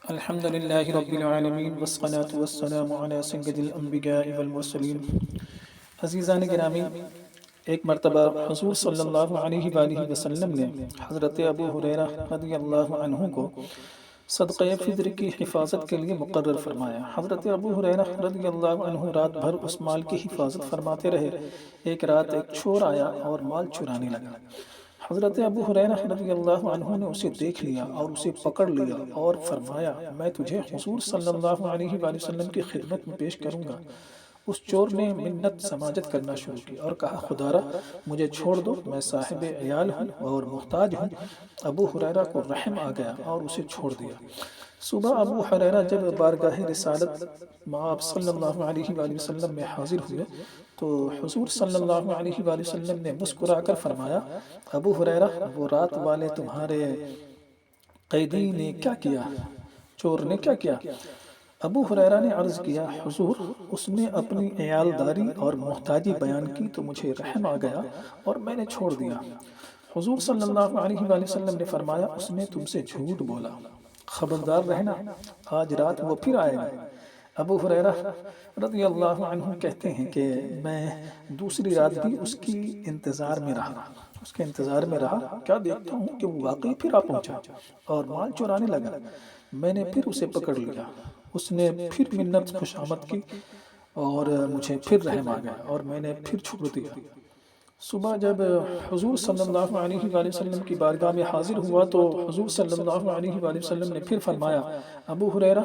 الحمد لله رب العالمين والصلاة والسلام على سيد الأنبياء والمرسلين۔ عزیزان گرامی، ایک مرتبہ حضور صلی اللہ علیہ وآلہ وسلم نے حضرت ابو ہریرہ رضی اللہ عنہ کو صدقہ فطر کی حفاظت کے لیے مقرر فرمایا۔ حضرت ابو ہریرہ رضی اللہ عنہ رات بھر اس مال کی حفاظت فرماتے رہے۔ ایک رات ایک چور آیا اور مال چرانے لگا۔ حضرت ابو ہریرہ رضی اللہ عنہ نے اسے دیکھ لیا اور اسے پکڑ لیا اور فرمایا، میں تجھے حضور صلی اللہ علیہ وآلہ وسلم کی خدمت میں پیش کروں گا۔ اس چور نے منت سماجت کرنا شروع کی اور کہا، خدارا مجھے چھوڑ دو، میں صاحب عیال ہوں اور محتاج ہوں۔ ابو ہریرہ کو رحم آ گیا اور اسے چھوڑ دیا۔ صبح ابو ہریرہ جب بارگاہ رسالت آپ صلی اللہ علیہ وآلہ وسلم میں حاضر ہوئے تو حضور صلی اللہ علیہ وآلہ وسلم نے مسکرا کر فرمایا، ابو ہریرہ وہ رات والے تمہارے قیدی نے کیا کیا؟ چور نے کیا کیا؟ ابو ہریرہ نے عرض کیا، حضور اس نے اپنی عیالداری اور محتاجی بیان کی تو مجھے رحم آ گیا اور میں نے چھوڑ دیا۔ حضور صلی اللہ علیہ وآلہ وسلم نے فرمایا، اس نے تم سے جھوٹ بولا، خبردار رہنا، آج رات وہ پھر آئے گا۔ ابو ہریرہ رضی اللہ عنہ کہتے ہیں کہ میں دوسری رات بھی اس کے انتظار میں رہا، کیا دیکھتا ہوں کہ وہ واقعی پھر آ پہنچا اور مال چرانے لگا۔ میں نے پھر اسے پکڑ لیا، اس نے پھر منت خوشامد کی اور مجھے پھر رحم آ گیا اور میں نے پھر چھوڑ دیا۔ صبح جب حضور صلی اللہ علیہ وآلہ وسلم کی بارگاہ میں حاضر ہوا تو حضور صلی اللہ علیہ وآلہ وسلم نے پھر فرمایا، ابو ہریرہ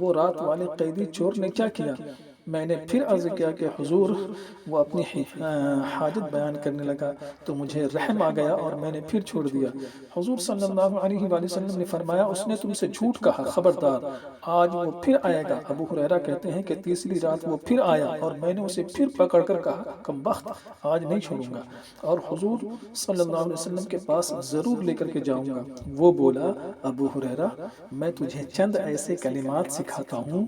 وہ رات والے قیدی چور نے کیا کیا؟ میں نے پھر عرض کیا کہ حضور وہ اپنی حاجت بیان کرنے لگا تو مجھے رحم آ گیا اور میں نے پھر چھوڑ دیا۔ حضور صلی اللہ علیہ وآلہ وسلم نے فرمایا، اس نے تم سے جھوٹ کہا، خبردار آج وہ پھر آئے گا۔ ابو ہریرہ کہتے ہیں کہ تیسری رات وہ پھر آیا اور میں نے اسے پھر پکڑ کر کہا، کم بخت آج نہیں چھوڑوں گا اور حضور صلی اللہ علیہ وسلم کے پاس ضرور لے کر کے جاؤں گا۔ وہ بولا، ابو ہریرہ میں تجھے چند ایسے کلمات سکھاتا ہوں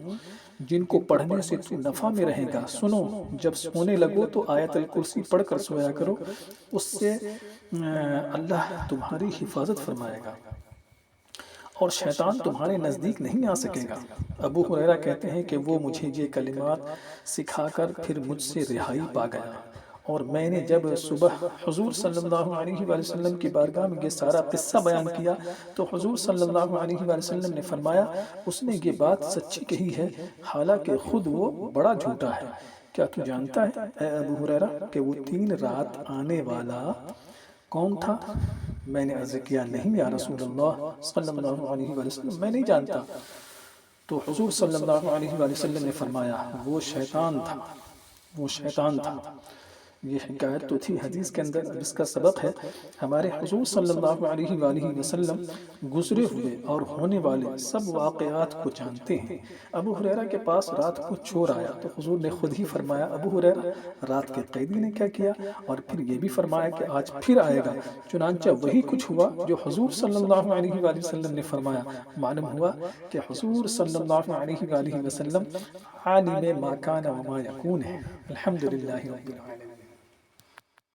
جن کو پڑھنے سے تو نفع میں رہے گا، سنو، جب سونے لگو تو آیت الکرسی پڑھ کر سویا کرو، اس سے اللہ تمہاری حفاظت فرمائے گا اور شیطان تمہارے نزدیک نہیں آ سکے گا۔ ابو ہریرہ کہتے ہیں کہ وہ مجھے یہ کلمات سکھا کر پھر مجھ سے رہائی پا گیا اور میں نے جب صبح حضور صلی اللہ علیہ وآلہ وسلم کی بارگاہ میں یہ سارا قصہ بیان کیا تو حضور صلی اللہ علیہ وآلہ وسلم نے فرمایا، اس نے یہ بات سچی کہی ہے، حالانکہ خود وہ بڑا جھوٹا ہے۔ کیا تو جانتا ہے اے ابو ہریرہ کہ وہ 3 رات آنے والا کون تھا؟ میں نے عرض کیا، نہیں یا رسول اللہ صلی اللہ علیہ وآلہ وسلم، میں نہیں جانتا۔ تو حضور صلی اللہ علیہ وآلہ وسلم نے فرمایا، وہ شیطان تھا۔ یہ حکایت تو تھی حدیث کے اندر، جس کا سبق ہے ہمارے حضور صلی اللہ علیہ وآلہ وسلم گزرے ہوئے اور ہونے والے سب واقعات کو جانتے ہیں۔ ابو ہریرہ کے پاس رات کو چور آیا تو حضور نے خود ہی فرمایا، ابو ہریرہ رات کے قیدی نے کیا کیا، اور پھر یہ بھی فرمایا کہ آج پھر آئے گا۔ چنانچہ وہی کچھ ہوا جو حضور صلی اللہ علیہ وآلہ وسلم نے فرمایا۔ معلوم ہوا کہ حضور صلی اللہ علیہ وآلہ وسلم عالم ما کان وما یکون ہے۔ الحمدللہ رب العالمین۔